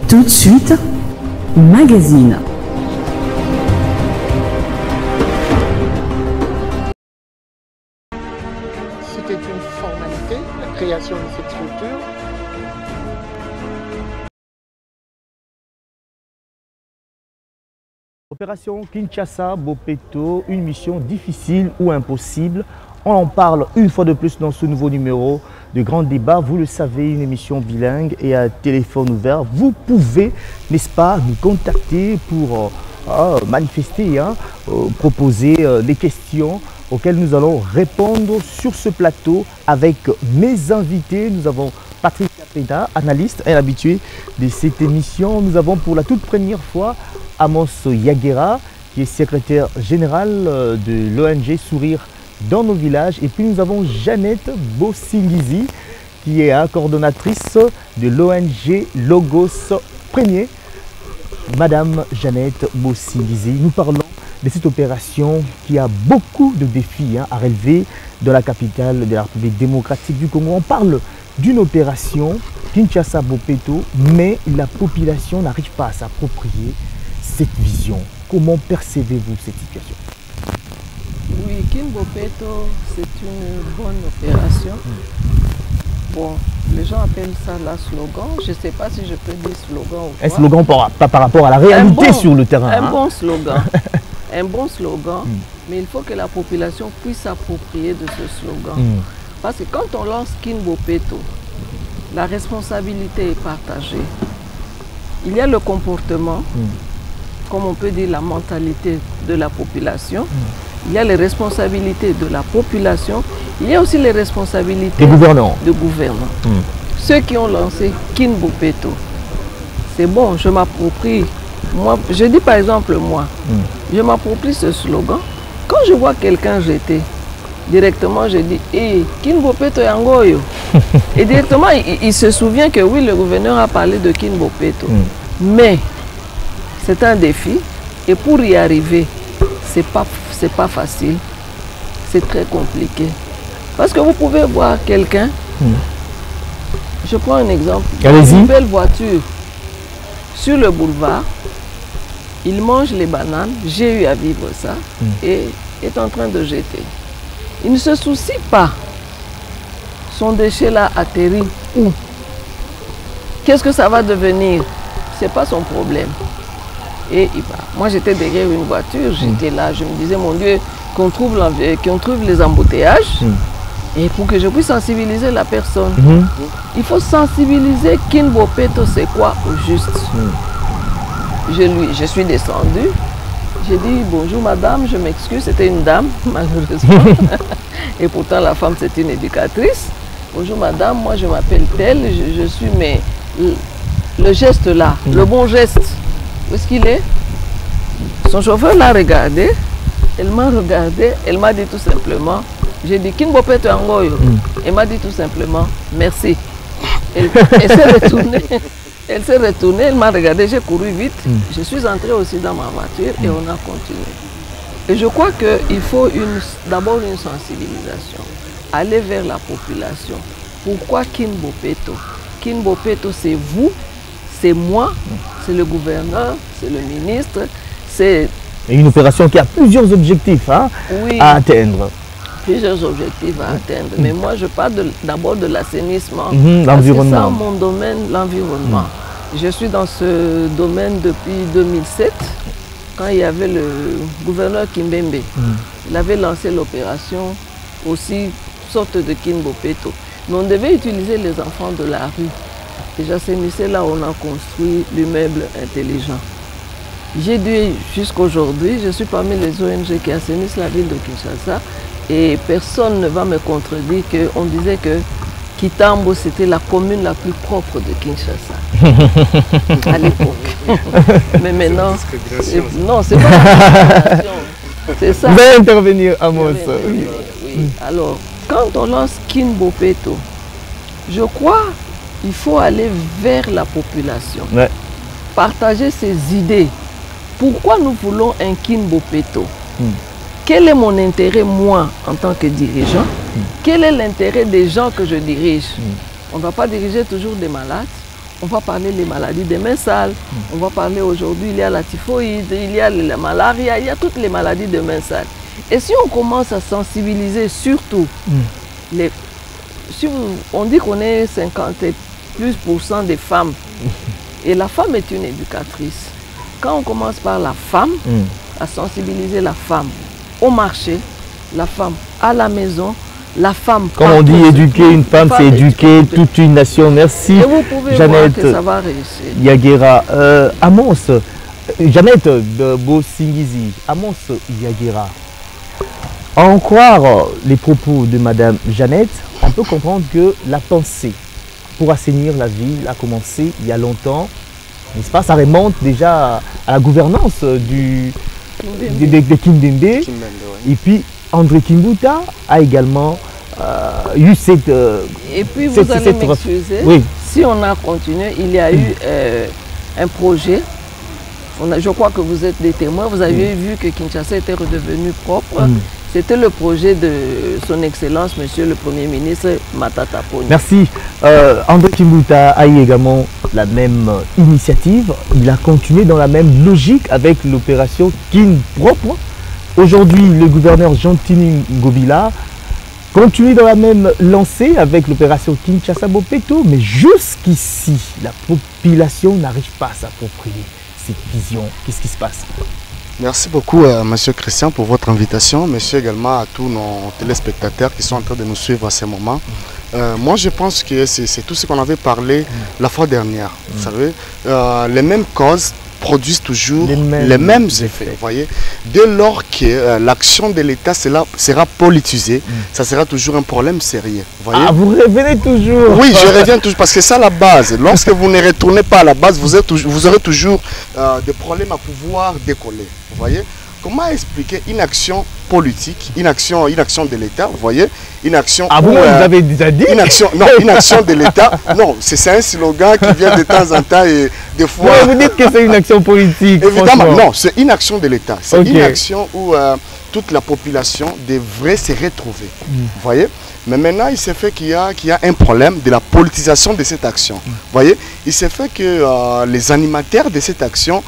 Tout de suite, magazine. C'était une formalité, la création de cette structure. Opération Kinshasa-Bopeto, une mission difficile ou impossible. On en parle une fois de plus dans ce nouveau numéro de Grand Débat. Vous le savez, une émission bilingue et à téléphone ouvert. Vous pouvez, n'est-ce pas, nous contacter pour manifester, proposer des questions auxquelles nous allons répondre sur ce plateau avec mes invités. Nous avons Patrick Capeda, analyste et habitué de cette émission. Nous avons pour la toute première fois Amos Yaguera, qui est secrétaire général de l'ONG Sourire dans nos villages. Et puis nous avons Jeannette Bossingizi, qui est coordonnatrice de l'ONG Logos Premier. Madame Jeannette Bossingizi, nous parlons de cette opération qui a beaucoup de défis à relever dans la capitale de la République démocratique du Congo. On parle d'une opération Kinshasa-Bopeto, mais la population n'arrive pas à s'approprier cette vision. Comment percevez-vous cette situation? Oui, Kinshasa-Bopeto, c'est une bonne opération. Bon, les gens appellent ça la slogan. Je ne sais pas si je peux dire slogan ou quoi. Un slogan pas par rapport à la réalité sur le terrain. Un bon slogan. Un bon slogan, mais il faut que la population puisse s'approprier de ce slogan. Parce que quand on lance Kinshasa-Bopeto, la responsabilité est partagée. Il y a le comportement, comme on peut dire la mentalité de la population. Il y a les responsabilités de la population. Il y a aussi les responsabilités des gouvernants. Ceux qui ont lancé Kinshasa-Bopeto, c'est bon, je m'approprie. Moi, je dis par exemple moi, je m'approprie ce slogan. Quand je vois quelqu'un jeter, directement je dis, Kinshasa-Bopeto yangoyo. Et directement il se souvient que oui, le gouverneur a parlé de Kinshasa-Bopeto. Mais c'est un défi et pour y arriver, c'est pas facile, c'est très compliqué. Parce que vous pouvez voir quelqu'un, je prends un exemple, une belle voiture sur le boulevard, il mange les bananes, j'ai eu à vivre ça, et est en train de jeter. Il ne se soucie pas, son déchet là atterrit où? Qu'est-ce que ça va devenir? C'est pas son problème. Et moi j'étais derrière une voiture, j'étais là, je me disais mon Dieu, qu'on trouve les embouteillages, et pour que je puisse sensibiliser la personne. Il faut sensibiliser Kinshasa-Bopeto, c'est quoi au juste. Je suis descendue, j'ai dit bonjour madame, je m'excuse, c'était une dame malheureusement, et pourtant la femme c'est une éducatrice. Bonjour madame, moi je m'appelle telle, je suis, mais le geste là, le bon geste, où est-ce qu'il est? Son chauffeur l'a regardé, elle m'a regardé, elle m'a dit tout simplement, j'ai dit Kinshasa-Bopeto yangoyo, elle m'a dit tout simplement merci. Elle s'est retournée. Elle s'est retournée, elle m'a regardé, j'ai couru vite. Je suis entrée aussi dans ma voiture et on a continué. Et je crois qu'il faut d'abord une sensibilisation, aller vers la population. Pourquoi Kinshasa-Bopeto? Kinshasa-Bopeto, c'est vous, c'est moi, c'est le gouverneur, c'est le ministre, c'est... une opération qui a plusieurs objectifs à atteindre. Plusieurs objectifs à atteindre. Mais moi, je parle d'abord de l'assainissement. L'environnement. C'est ça mon domaine, l'environnement. Je suis dans ce domaine depuis 2007, quand il y avait le gouverneur Kimbembe. Il avait lancé l'opération aussi, sorte de Kinshasa-Bopeto. Mais on devait utiliser les enfants de la rue. Déjà, c'est là où on a construit l'immeuble intelligent. J'ai dû, jusqu'aujourd'hui, je suis parmi les ONG qui assainissent la ville de Kinshasa. Et personne ne va me contredire qu'on disait que Kitambo, c'était la commune la plus propre de Kinshasa à l'époque. Mais maintenant, non, c'est pas la c'est ça. Vous allez intervenir, Amos. Oui. Alors, quand on lance Kinshasa-Bopeto, je crois qu'il faut aller vers la population, partager ses idées. Pourquoi nous voulons un Kinshasa-Bopeto? Quel est mon intérêt, moi, en tant que dirigeant? Quel est l'intérêt des gens que je dirige? On ne va pas diriger toujours des malades, on va parler des maladies des mains sales. On va parler aujourd'hui, il y a la typhoïde, il y a la malaria, il y a toutes les maladies des mains sales. Et si on commence à sensibiliser surtout, on dit qu'on est 50% des femmes. Et la femme est une éducatrice. Quand on commence par la femme, à sensibiliser la femme au marché, la femme à la maison, la femme... Comme on dit, éduquer une femme, c'est éduquer toute une nation. Merci, et vous pouvez Jeannette voir que ça va réussir. Yaguera. Amos, Jeannette de Bosingizi, Amos Yaguera. À en croire les propos de Madame Jeannette, on peut comprendre que la pensée pour assainir la ville a commencé il y a longtemps. N'est-ce pas? Ça remonte déjà à la gouvernance de Kindembe. Et puis André Kimbuta a également eu cette... et puis vous allez m'excuser, oui. Si on a continué, il y a eu un projet. Je crois que vous êtes des témoins. Vous avez vu que Kinshasa était redevenu propre. C'était le projet de son Excellence, Monsieur le Premier ministre Matata Ponyo. Merci. André Kimbuta a eu également la même initiative. Il a continué dans la même logique avec l'opération Kin Propre. Aujourd'hui, le gouverneur Jean-Tini Ngobila continue dans la même lancée avec l'opération Kinshasa Bopeto. Mais jusqu'ici, la population n'arrive pas à s'approprier cette vision. Qu'est-ce qui se passe? Merci beaucoup, Monsieur Christian, pour votre invitation. Merci également à tous nos téléspectateurs qui sont en train de nous suivre à ce moment. Moi, je pense que c'est tout ce qu'on avait parlé la fois dernière. Vous savez, les mêmes causes produisent toujours les mêmes effets. Vous voyez, dès lors que l'action de l'État sera politisée, ça sera toujours un problème sérieux. Vous voyez? Ah, vous revenez toujours? Oui, je reviens toujours parce que c'est ça la base. Lorsque vous ne retournez pas à la base, vous aurez toujours des problèmes à pouvoir décoller. Vous voyez? Comment expliquer une action politique, une action de l'État, vous voyez, une action... Ah, vous avez déjà dit? Une action de l'État, non, c'est un slogan qui vient de temps en temps et des fois... Ouais, vous dites que c'est une action politique. Évidemment, non, c'est une action de l'État. C'est une action où toute la population devrait se retrouver, vous voyez. Mais maintenant, il s'est fait qu'il y a un problème de la politisation de cette action. Vous voyez, il s'est fait que les animateurs de cette action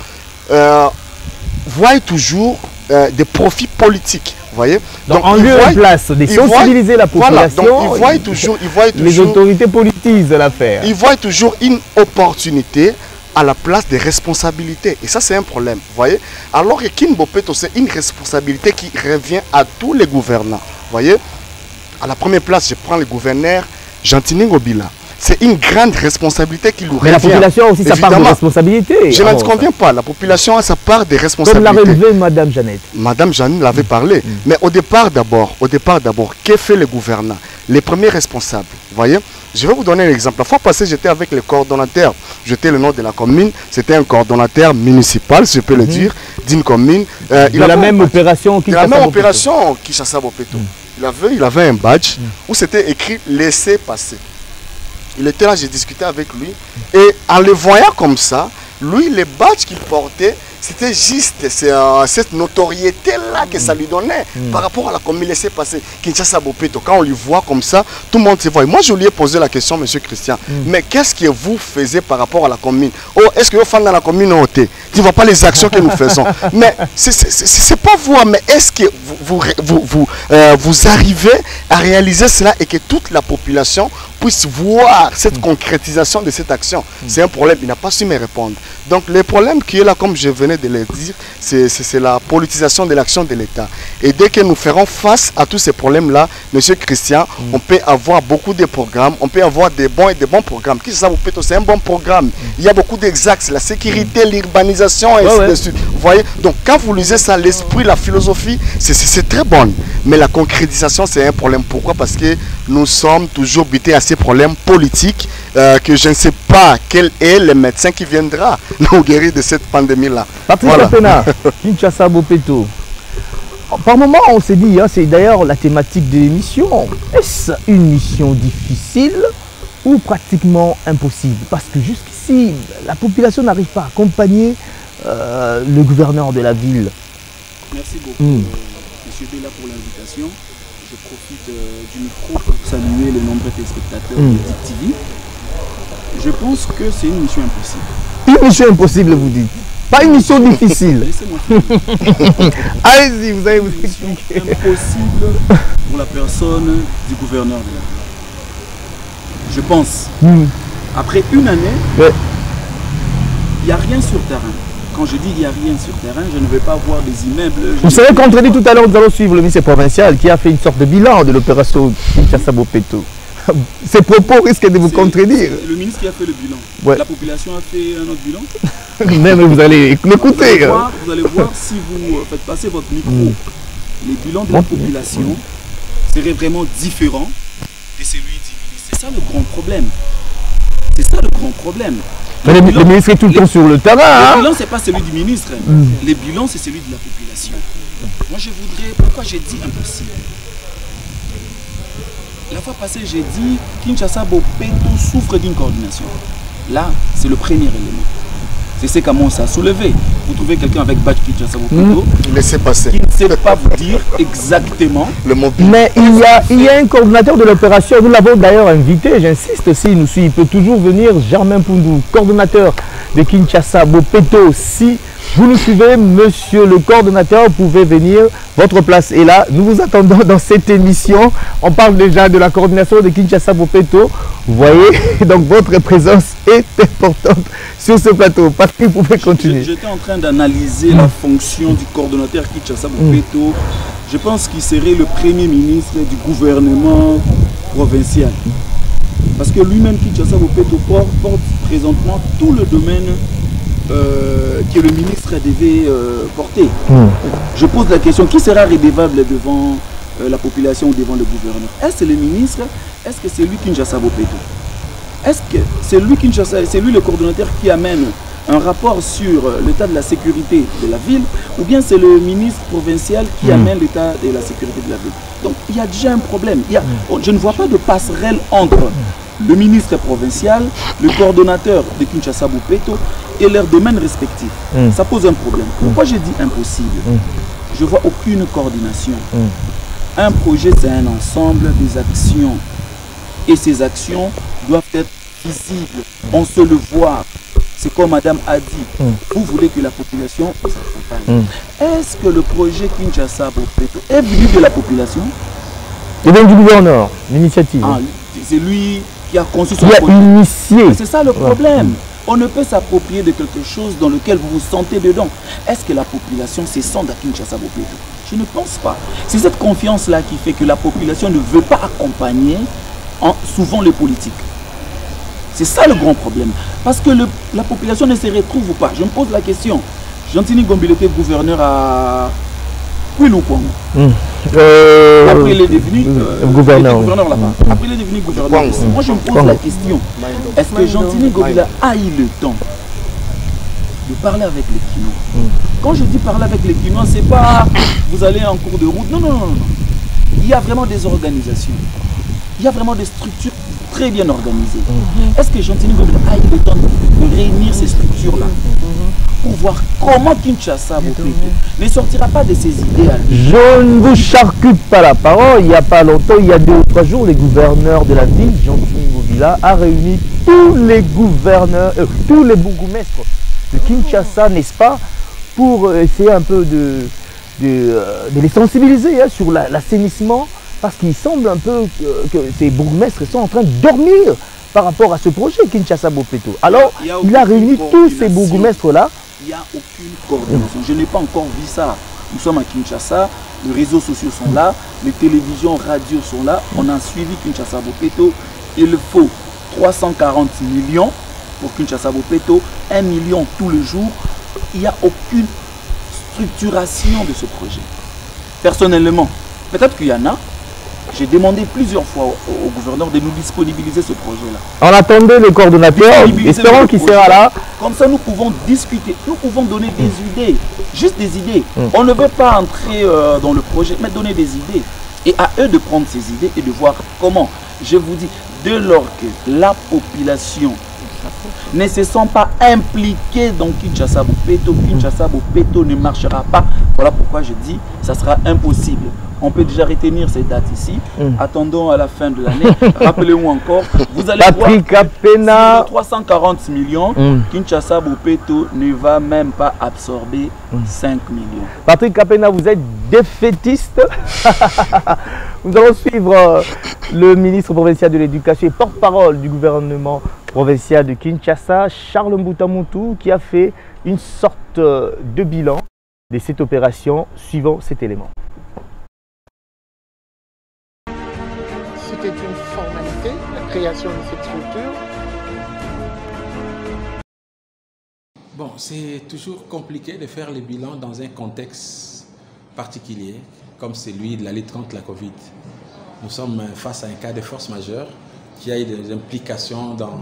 voient toujours des profits politiques. Vous voyez? Donc en lieu et place de sensibiliser la population, voilà, donc ils voient toujours, les autorités politisent l'affaire. Ils voient toujours une opportunité à la place des responsabilités. Et ça, c'est un problème. Vous voyez? Alors que Kin Bopeto, c'est une responsabilité qui revient à tous les gouvernants. Vous voyez? À la première place, je prends le gouverneur Jean-Tini Ngobila. C'est une grande responsabilité qui lui revient. Mais la population a aussi sa part de responsabilité. Je n'en conviens pas. La population a sa part de responsabilité. Comme l'a relevé Madame Jeannette. Madame Jeannette l'avait parlé. Mais au départ d'abord, que fait le gouverneur? Les premiers responsables. Vous voyez? Je vais vous donner un exemple. La fois passée, j'étais avec le coordonnateur. J'étais le nom de la commune. C'était un coordonnateur municipal, si je peux le dire, d'une commune. De la même opération Kinshasa Bopeto. Il avait un badge où c'était écrit « Laissez passer ». Il était là, j'ai discuté avec lui. Et en le voyant comme ça, lui, le badge qu'il portait, c'était juste cette notoriété-là que ça lui donnait par rapport à la commune laissée passer. Kinshasa Bopeto, quand on lui voit comme ça, tout le monde se voit. Moi, je lui ai posé la question, monsieur Christian, mais qu'est-ce que vous faisiez par rapport à la commune? Oh, est-ce que vous faites dans la commune tu ne vois pas les actions que nous faisons? Mais c'est pas vous, mais est-ce que vous arrivez à réaliser cela et que toute la population puisse voir cette concrétisation de cette action? C'est un problème, il n'a pas su me répondre. Donc le problème qui est là, comme je venais de le dire, c'est la politisation de l'action de l'État. Et dès que nous ferons face à tous ces problèmes-là, monsieur Christian, on peut avoir beaucoup de programmes, on peut avoir des bons et des bons programmes. C'est un bon programme. Il y a beaucoup d'exaxes, la sécurité, l'urbanisation, et ainsi de suite. Vous voyez? Donc quand vous lisez ça, l'esprit, la philosophie, c'est très bon. Mais la concrétisation, c'est un problème. Pourquoi? Parce que nous sommes toujours butés à ces problèmes politiques que je ne sais pas quel est le médecin qui viendra nous guérir de cette pandémie-là. Patrick Pena, Kinshasa Bopeto. Par moment, on s'est dit, c'est d'ailleurs la thématique de l'émission, est-ce une mission difficile ou pratiquement impossible? Parce que jusqu'ici, la population n'arrive pas à accompagner le gouverneur de la ville. Merci beaucoup, monsieur Bella, pour l'invitation. Je profite du micro pour saluer les nombreux téléspectateurs de TV. Je pense que c'est une mission impossible. Une mission impossible, vous dites. Pas une mission difficile. Laissez-moi finir. Allez-y, vous allez vous Une mission expliquer. impossible pour la personne du gouverneur de la ville. Je pense. Après une année, Ouais. il n'y a rien sur terrain. Quand je dis il n'y a rien sur terrain, je ne vais pas voir des immeubles. Vous savez, contredit tout à l'heure, nous allons suivre le ministre provincial qui a fait une sorte de bilan de l'opération Kinshasa-Bopeto. Ces propos risquent de vous contredire. Le ministre qui a fait le bilan. Ouais. La population a fait un autre bilan. Même vous allez l'écouter. Vous allez voir si vous faites passer votre micro. Les bilans de la population seraient vraiment différents de celui du ministre. C'est ça le grand problème. C'est ça le grand problème. Mais le ministre est tout le temps sur le terrain. Le Hein? bilan, ce n'est pas celui du ministre. Le bilan, c'est celui de la population. Moi, je voudrais... Pourquoi j'ai dit impossible? La fois passée, j'ai dit Kinshasa-Bopeto souffre d'une coordination. Là, c'est le premier élément. C'est ce qu'Amon a soulevé. Vous trouvez quelqu'un avec badge Kinshasa-Bopeto Laissez passer. qui ne sait pas vous dire exactement. Le mobile. Mais il y a un coordonnateur de l'opération, nous l'avons d'ailleurs invité, j'insiste, s'il nous suit, il peut toujours venir, Germain Poundou, coordonnateur de Kinshasa-Bopeto. Si vous nous suivez, monsieur le coordonnateur, vous pouvez venir, votre place est là. Nous vous attendons dans cette émission. On parle déjà de la coordination de Kinshasa-Bopeto. Vous voyez, donc votre présence est importante sur ce plateau. Patrick, vous pouvez continuer. J'étais en train d'analyser la fonction du coordonnateur Kinshasa-Bopeto. Je pense qu'il serait le premier ministre du gouvernement provincial. Parce que lui-même, Kinshasa-Bopeto, porte présentement tout le domaine que le ministre devait porter. Je pose la question, qui sera redevable devant la population ou devant le gouverneur? Est-ce le ministre? Est-ce que c'est lui Kinshasa-Bopeto? Est-ce que c'est lui Kinshasa, c'est lui le coordonnateur qui amène un rapport sur l'état de la sécurité de la ville, ou bien c'est le ministre provincial qui amène l'état de la sécurité de la ville? Donc il y a déjà un problème. Je ne vois pas de passerelle entre le ministre provincial, le coordonnateur de Kinshasa-Bopeto et leurs domaines respectifs. Ça pose un problème. Pourquoi j'ai dit impossible? Je ne vois aucune coordination. Un projet, c'est un ensemble des actions. Et ces actions doivent être visibles. On se le voit. C'est comme Madame a dit. Vous voulez que la population vous accompagne. Est-ce que le projet Kinshasa-Bopeto est venu de la population? Et bien du gouverneur, l'initiative. C'est lui qui a conçu son Qui a projet. initié. C'est ça le problème. On ne peut s'approprier de quelque chose dans lequel vous vous sentez dedans. Est-ce que la population se sent à Kinshasa-Bopeto? Je ne pense pas. C'est cette confiance-là qui fait que la population ne veut pas accompagner souvent les politiques. C'est ça le grand problème. Parce que la population ne se retrouve pas. Je me pose la question. Gentini Gombil était gouverneur à Kwilu-Kwango. Après il est devenu gouverneur là-bas. Après il est devenu gouverneur. Moi je me pose la question. Est-ce que Gentini Gombil a eu le temps de parler avec les Kinois? Quand je dis parler avec les Kinois, c'est pas vous allez en cours de route. Non, non, non, non. Il y a vraiment des organisations. Il y a vraiment des structures très bien organisées. Est-ce que Gentini Gombil a eu le temps de réunir ces structures-là pour voir comment Kinshasa-Bopeto ne sortira pas de ses idées? Je ne vous charcute pas la parole. Il n'y a pas longtemps, il y a 2 ou 3 jours, les gouverneurs de la ville, Gentini Gombil, a réuni tous les gouverneurs, tous les bourgmestres de Kinshasa, n'est-ce pas, pour essayer un peu de les sensibiliser sur l'assainissement, parce qu'il semble un peu que ces bourgmestres sont en train de dormir par rapport à ce projet Kinshasa-Bopeto. Alors, il a réuni tous ces bourgmestres-là. Il n'y a aucune coordination. Je n'ai pas encore vu ça. Nous sommes à Kinshasa, les réseaux sociaux sont là, les télévisions, radios sont là. On a suivi Kinshasa-Bopeto. Il faut 340 millions pour Kinshasa-Bopeto, 1 million tous les jours. Il n'y a aucune structuration de ce projet. Personnellement, peut-être qu'il y en a. J'ai demandé plusieurs fois au gouverneur de nous disponibiliser ce projet-là. On attendait le coordonnateur, espérons qu'il sera là. Comme ça, nous pouvons discuter, nous pouvons donner des idées, juste des idées. On ne veut pas entrer dans le projet, mais donner des idées. Et à eux de prendre ces idées et de voir comment. Je vous dis, dès lors que la population ne se sent pas impliquée dans Kinshasa-Bopeto, Kinshasa-Bopeto ne marchera pas Voilà pourquoi je dis ça sera impossible. On peut déjà retenir ces dates ici. Attendons à la fin de l'année. Rappelez-vous encore, vous allez Patrick voir Apena. sur les 340 millions, Kinshasa Bopeto ne va même pas absorber 5 millions. Patrick Apena, vous êtes défaitiste. Nous allons suivre le ministre provincial de l'Éducation et porte-parole du gouvernement provincial de Kinshasa, Charles Mbutamuntu, qui a fait une sorte de bilan de cette opération suivant cet élément. C'était une formalité, la création de cette structure. Bon, c'est toujours compliqué de faire les bilans dans un contexte particulier, comme celui de la lutte contre la Covid. Nous sommes face à un cas de force majeure qui a eu des implications dans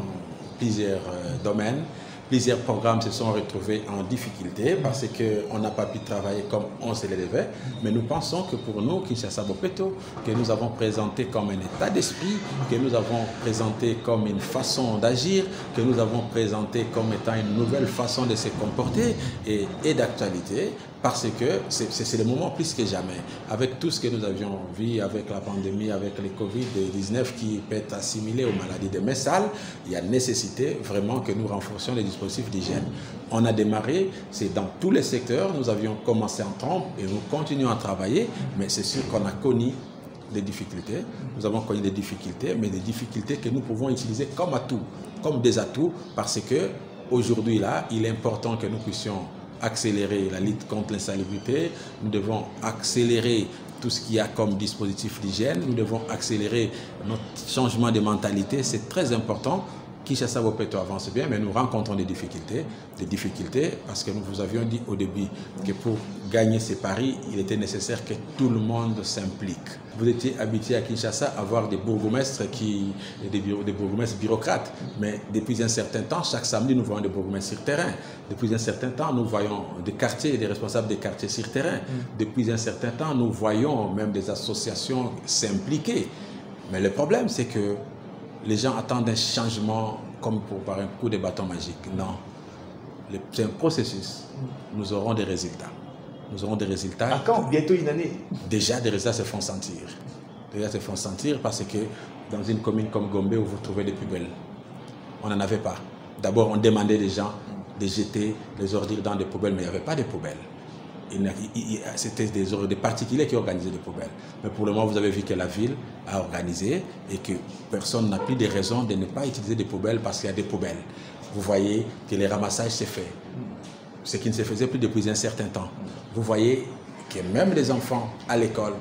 plusieurs domaines. Plusieurs programmes se sont retrouvés en difficulté parce qu'on n'a pas pu travailler comme on se le devait. Mais nous pensons que pour nous, Kinshasa Bopeto, que nous avons présenté comme un état d'esprit, que nous avons présenté comme une façon d'agir, que nous avons présenté comme étant une nouvelle façon de se comporter et d'actualité, parce que c'est le moment plus que jamais. Avec tout ce que nous avions vu, avec la pandémie, avec le Covid-19 qui peut être assimilé aux maladies de Messal, il y a nécessité vraiment que nous renforcions les dispositifs d'hygiène. On a démarré, c'est dans tous les secteurs, nous avions commencé en trompe et nous continuons à travailler, mais c'est sûr qu'on a connu des difficultés. Nous avons connu des difficultés, mais des difficultés que nous pouvons utiliser comme atout, comme des atouts, parce que aujourd'hui là, il est important que nous puissions accélérer la lutte contre l'insalubrité, nous devons accélérer tout ce qu'il y a comme dispositif d'hygiène, nous devons accélérer notre changement de mentalité, c'est très important. Kinshasa Bopeto avance bien, mais nous rencontrons des difficultés parce que nous vous avions dit au début que pour gagner ces paris, il était nécessaire que tout le monde s'implique. Vous étiez habitué à Kinshasa à avoir des bourgmestres des bourgmestres bureaucrates, mais depuis un certain temps, chaque samedi, nous voyons des bourgmestres sur terrain. Depuis un certain temps, nous voyons des quartiers, des responsables des quartiers sur terrain. Depuis un certain temps, nous voyons même des associations s'impliquer. Mais le problème, c'est que les gens attendent un changement comme par un coup de bâton magique. Non. C'est un processus. Nous aurons des résultats. Nous aurons des résultats. À quand? Bientôt une année. Déjà, des résultats se font sentir. Déjà, se font sentir parce que dans une commune comme Gombe où vous trouvez des poubelles, on n'en avait pas. D'abord, on demandait aux gens de jeter les ordures dans des poubelles, mais il n'y avait pas de poubelles. C'était des particuliers qui organisaient des poubelles. Mais pour le moment, vous avez vu que la ville a organisé et que personne n'a plus de raison de ne pas utiliser des poubelles parce qu'il y a des poubelles. Vous voyez que le ramassage s'est fait. Ce qui ne se faisait plus depuis un certain temps. Vous voyez que même les enfants à l'école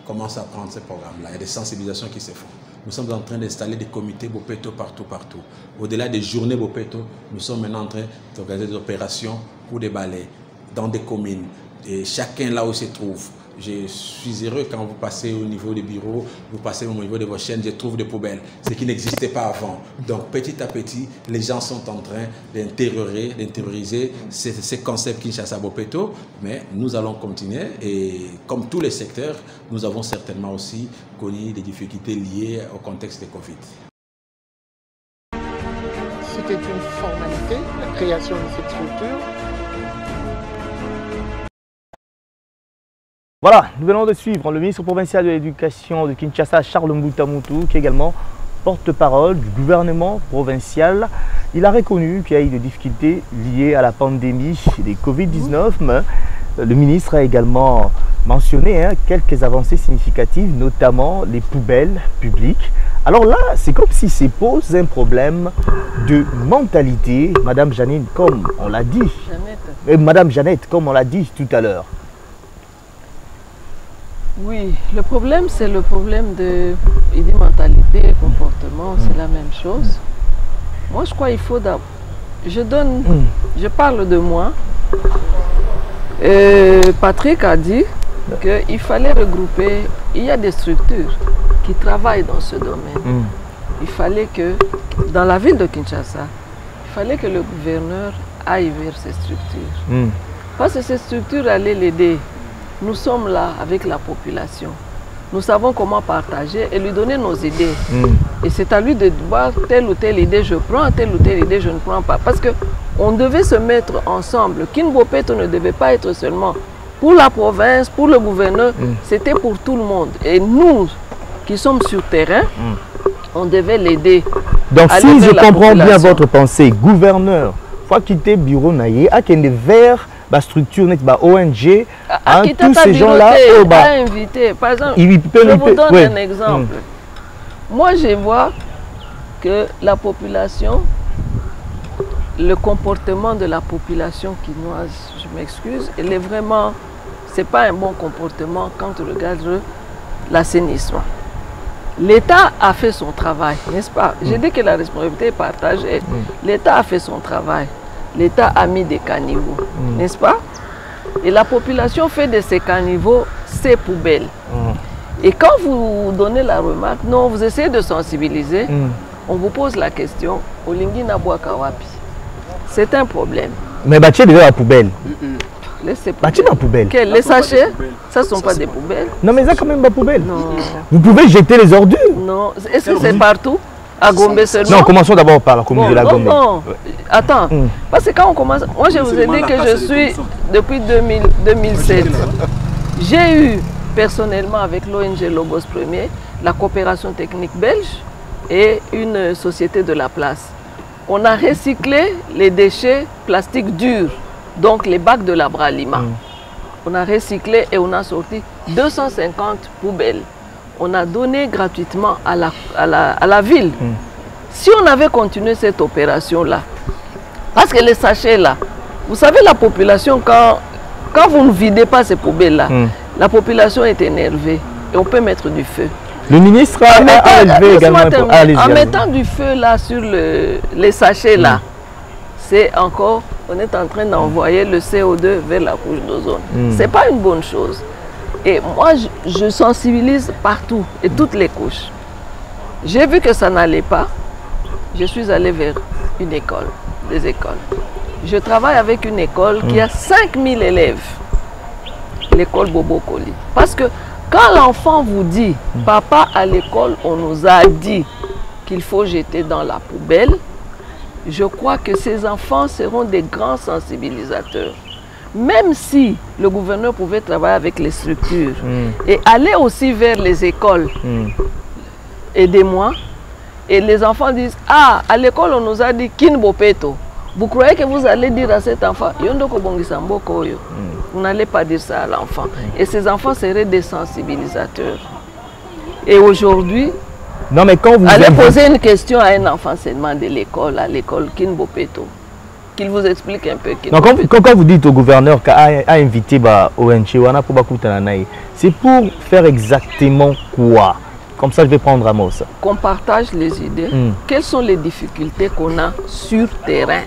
commencent à prendre ce programme-là. Il y a des sensibilisations qui se font. Nous sommes en train d'installer des comités Bopeto partout. Au-delà des journées Bopeto, nous sommes maintenant en train d'organiser des opérations pour des balais dans des communes. Et chacun là où il se trouve. Je suis heureux quand vous passez au niveau des bureaux, vous passez au niveau de vos chaînes, je trouve des poubelles, ce qui n'existait pas avant. Donc petit à petit, les gens sont en train d'intérioriser ces concepts Kinshasa Bopeto, mais nous allons continuer et comme tous les secteurs, nous avons certainement aussi connu des difficultés liées au contexte de Covid. C'était une formalité, la création de cette structure. Voilà, nous venons de suivre le ministre provincial de l'Éducation de Kinshasa, Charles Mbutamuntu, qui est également porte-parole du gouvernement provincial. Il a reconnu qu'il y a eu des difficultés liées à la pandémie des Covid-19, mais le ministre a également mentionné quelques avancées significatives, notamment les poubelles publiques. Alors là, c'est comme si se pose un problème de mentalité, Madame Janine, comme on l'a dit. Madame Jeannette, comme on l'a dit tout à l'heure. Oui, le problème, c'est le problème de mentalité, comportement, c'est la même chose. Moi, je crois qu'il faut d'abord... Je parle de moi. Patrick a dit qu'il fallait regrouper... Il y a des structures qui travaillent dans ce domaine. Il fallait que, dans la ville de Kinshasa, il fallait que le gouverneur aille vers ces structures. Parce que ces structures allaient l'aider. Nous sommes là avec la population. Nous savons comment partager et lui donner nos idées. Et c'est à lui de voir telle ou telle idée je prends, telle ou telle idée je ne prends pas. Parce qu'on devait se mettre ensemble. Kin Bopeto ne devait pas être seulement pour la province, pour le gouverneur, c'était pour tout le monde. Et nous, qui sommes sur terrain, on devait l'aider. Donc si je comprends bien votre pensée, gouverneur, il faut quitter le bureau naïe, à qu'il y ait vers la structure, la ONG, tous ces gens-là, invité. Par exemple, je vous donne un exemple. Moi, je vois que la population, le comportement de la population quinoise, je m'excuse, elle est vraiment, c'est pas un bon comportement quand on regarde l'assainissement. L'État a fait son travail, n'est-ce pas? J'ai dit que la responsabilité est partagée. L'État a fait son travail. L'État a mis des caniveaux, n'est-ce pas? Et la population fait de ces caniveaux ses poubelles. Et quand vous donnez la remarque, non, vous essayez de sensibiliser, on vous pose la question, Olingi Nabwa Kawapi. C'est un problème. Mais bâtir déjà la poubelle. Bâtir la poubelle. Les sachets, ça ne sont pas des poubelles. Non, mais ça quand même la poubelle. Non. Vous pouvez jeter les ordures. Non. Est-ce que c'est partout? À Gombe seulement? Non, commençons d'abord par la commune de la Gombe. Non. Attends. Parce que quand on commence... Moi, je vous ai dit que je suis depuis 2007. J'ai eu personnellement avec l'ONG Logos Premier, la coopération technique belge et une société de la place. On a recyclé les déchets plastiques durs, donc les bacs de l'Abralima. On a recyclé et on a sorti 250 poubelles. On a donné gratuitement à la ville. Si on avait continué cette opération-là, parce que les sachets-là, vous savez la population, quand vous ne videz pas ces poubelles-là, la population est énervée et on peut mettre du feu. Le ministre a élevé également... En mettant du feu là sur les sachets là, c'est encore, on est en train d'envoyer le CO2 vers la couche d'ozone. C'est pas une bonne chose. Et moi, je sensibilise partout et toutes les couches. J'ai vu que ça n'allait pas. Je suis allé vers une école, des écoles. Je travaille avec une école qui a 5000 élèves. L'école Bobo Koli. Parce que quand l'enfant vous dit, papa à l'école, on nous a dit qu'il faut jeter dans la poubelle, je crois que ces enfants seront des grands sensibilisateurs. Même si le gouverneur pouvait travailler avec les structures et aller aussi vers les écoles, aidez-moi, et les enfants disent, ah, à l'école on nous a dit Kinbopeto. Vous croyez que vous allez dire à cet enfant, vous n'allez pas dire ça à l'enfant. Et ces enfants seraient des sensibilisateurs. Et aujourd'hui, non, mais quand vous allez poser une question à un enfant seulement de l'école, à l'école Kinbopeto, qu'il vous explique un peu. Non, quand vous dites au gouverneur qu'a invité ONG, c'est pour faire exactement quoi? Comme ça, je vais prendre à mot ça. Qu'on partage les idées. Quelles sont les difficultés qu'on a sur terrain?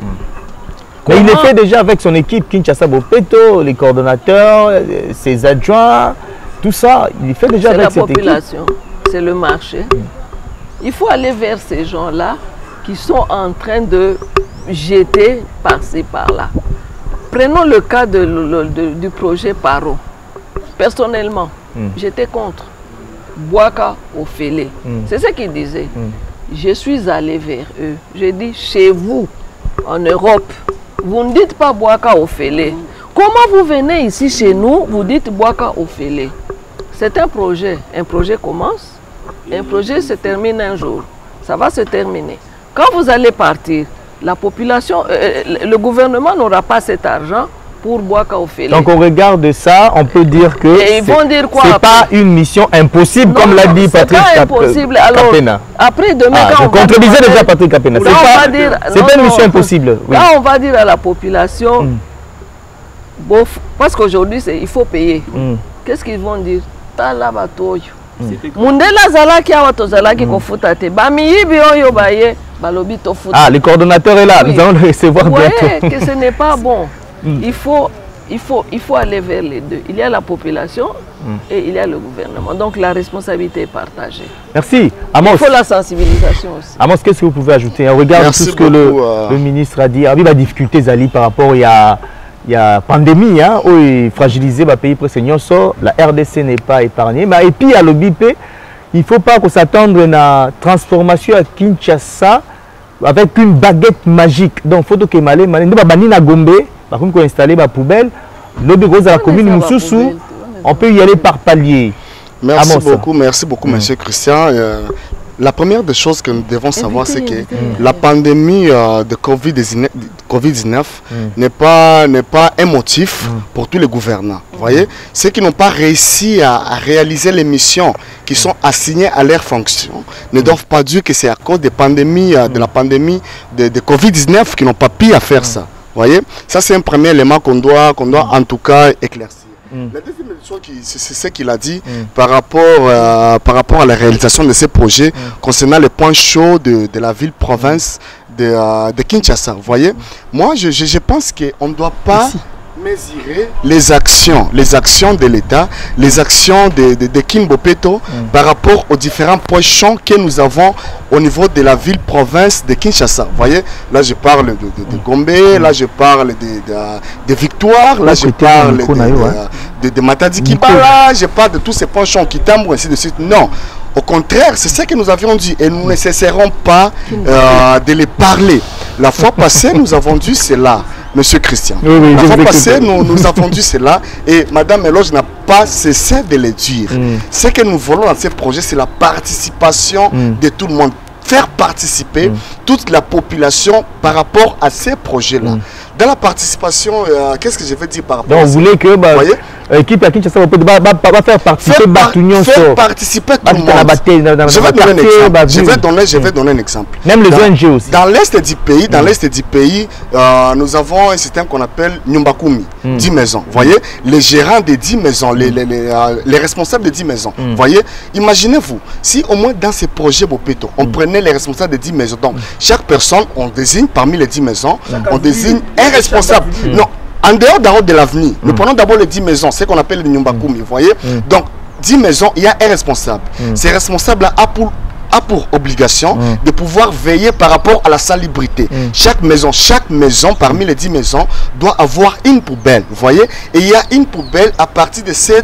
Mais il le fait déjà avec son équipe, Kinshasa Bopeto, les coordonnateurs, ses adjoints, tout ça. Il le fait déjà avec cette équipe. C'est la population, c'est le marché. Il faut aller vers ces gens-là qui sont en train de jeter par-ci, par-là. Prenons le cas du projet Paro. Personnellement, j'étais contre. Boaka au Félé. C'est ce qu'il disait. Je suis allé vers eux. J'ai dit, chez vous, en Europe, vous ne dites pas Boaka au Félé. Comment vous venez ici chez nous, vous dites Boaka au Félé? C'est un projet. Un projet commence, un projet se termine un jour. Ça va se terminer. Quand vous allez partir, la population, le gouvernement n'aura pas cet argent pour Boaka au Félé. Donc on regarde ça, on peut dire que c'est pas une mission impossible, comme l'a dit Patrick Capena. Après demain, quand on contredisait déjà Patrick Capena. C'est pas une mission impossible. Oui. Quand on va dire à la population, parce qu'aujourd'hui il faut payer. Qu'est-ce qu'ils vont dire? Ah, le coordonnateur est là, nous allons le recevoir bientôt. Vous voyez que ce n'est pas bon. Il faut aller vers les deux. Il y a la population et il y a le gouvernement. Donc la responsabilité est partagée. Merci. Amos, il faut la sensibilisation aussi. Amos, qu'est-ce que vous pouvez ajouter? On regarde tout ce que le ministre a dit. Avec la difficulté, Zali, par rapport à la pandémie, où il fragilisait le pays précédent, la RDC n'est pas épargnée. Mais et puis à l'OBP, il ne faut pas qu'on s'attende à une transformation à Kinshasa avec une baguette magique. Donc il faut que Malé, Gombe, par contre, qu'on installe la poubelle, L'autre de la commune Moussoussou, on peut y aller par palier. Merci beaucoup, monsieur Christian. La première des choses que nous devons savoir, c'est que la pandémie de Covid-19 n'est pas un motif pour tous les gouvernants. Vous voyez, ceux qui n'ont pas réussi à réaliser les missions qui sont assignées à leur fonction ne doivent pas dire que c'est à cause de la pandémie de Covid-19 qu'ils n'ont pas pu faire ça. Vous voyez, ça c'est un premier élément qu'on doit en tout cas éclaircir. La deuxième chose, c'est ce qu'il a dit par rapport à la réalisation de ces projets concernant les points chauds de la ville-province de Kinshasa. Vous voyez, moi je pense qu'on ne doit pas mesurer les actions de l'État, les actions de King Bopeto par rapport aux différents points chauds que nous avons au niveau de la ville-province de Kinshasa. Vous voyez, là je parle de Gombe, là je parle de Victoire, là je parle de Matadi Kibala, je parle de tous ces points chauds qui tambourent, ainsi de suite. Non, au contraire, c'est ce que nous avions dit et nous ne cesserons pas de les parler. La fois passée, nous avons dit cela. Monsieur Christian, la fois passée, nous avons dit cela et Madame Eloge n'a pas cessé de le dire. Ce que nous voulons dans ces projets, c'est la participation de tout le monde. Faire participer toute la population par rapport à ces projets-là. Dans la participation, qu'est-ce que je veux dire par rapport à ça? Vous voulez que l'équipe à Kinshasa va faire participer tout le monde. Je vais donner un exemple. Même les ONG aussi. Dans l'est du pays, nous avons un système qu'on appelle Nyumbakumi, 10 maisons. Vous voyez, les gérants des 10 maisons, les responsables des 10 maisons. Vous voyez, imaginez-vous, si au moins dans ces projets Bopeto, on prenait les responsables des 10 maisons. Donc, chaque personne, on désigne parmi les 10 maisons, on désigne un responsable. Non, en dehors de l'avenir, nous prenons d'abord les 10 maisons, ce qu'on appelle le Nyumbakumi, vous voyez. Donc, 10 maisons, il y a un responsable. Ces responsables-là a pour obligation de pouvoir veiller par rapport à la salubrité. Chaque maison parmi les 10 maisons doit avoir une poubelle, vous voyez. Et il y a une poubelle à partir de ces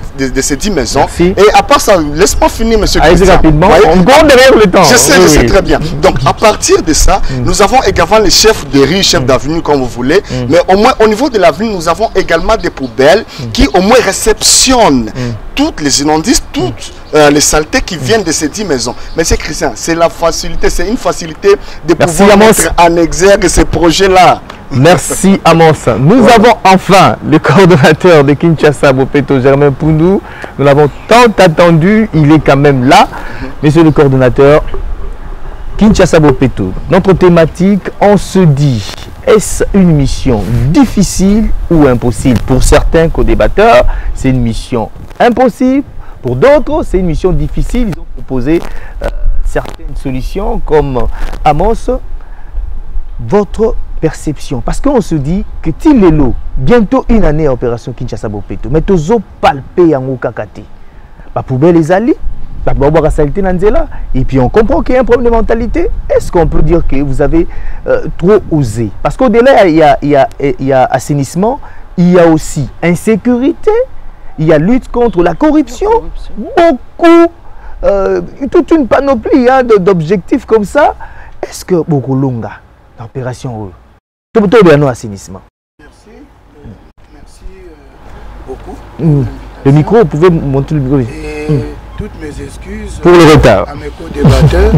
10 maisons. Et à part ça, laisse-moi finir, monsieur Christian. Rapidement, on compte derrière le temps. Je sais très bien. Donc à partir de ça, nous avons également les chefs de rue, chefs d'avenue, comme vous voulez. Mais au moins au niveau de l'avenue, nous avons également des poubelles qui au moins réceptionnent toutes les immondices, toutes les saletés qui viennent de ces 10 maisons. Mais c'est Christian, c'est la facilité, c'est une facilité de pouvoir mettre en exergue ces projets-là. Merci Amos. Nous avons enfin le coordonnateur de Kinshasa Bopeto, Germain Poundou. Nous l'avons tant attendu, il est quand même là. Monsieur le coordonnateur, Kinshasa Bopeto, notre thématique, on se dit, est-ce une mission difficile ou impossible? Pour certains co-débatteurs, c'est une mission impossible. Pour d'autres, c'est une mission difficile. Ils ont proposé certaines solutions comme Amos. Votre perception, parce qu'on se dit que Tilelo, bientôt une année à opération Kinshasa Bopeto, mais tozo palpé en Okakate. La poubelle les alliés, la boire saleté Nanzela, et puis on comprend qu'il y a un problème de mentalité. Est-ce qu'on peut dire que vous avez trop osé? Parce qu'au-delà, il y a assainissement, il y a aussi insécurité. Il y a lutte contre la corruption, beaucoup, toute une panoplie d'objectifs comme ça. Est-ce que beaucoup longa l'opération tout le assainissement? Merci beaucoup. Le micro, vous pouvez monter le micro. Et toutes mes excuses pour le retard à mes co-débatteurs.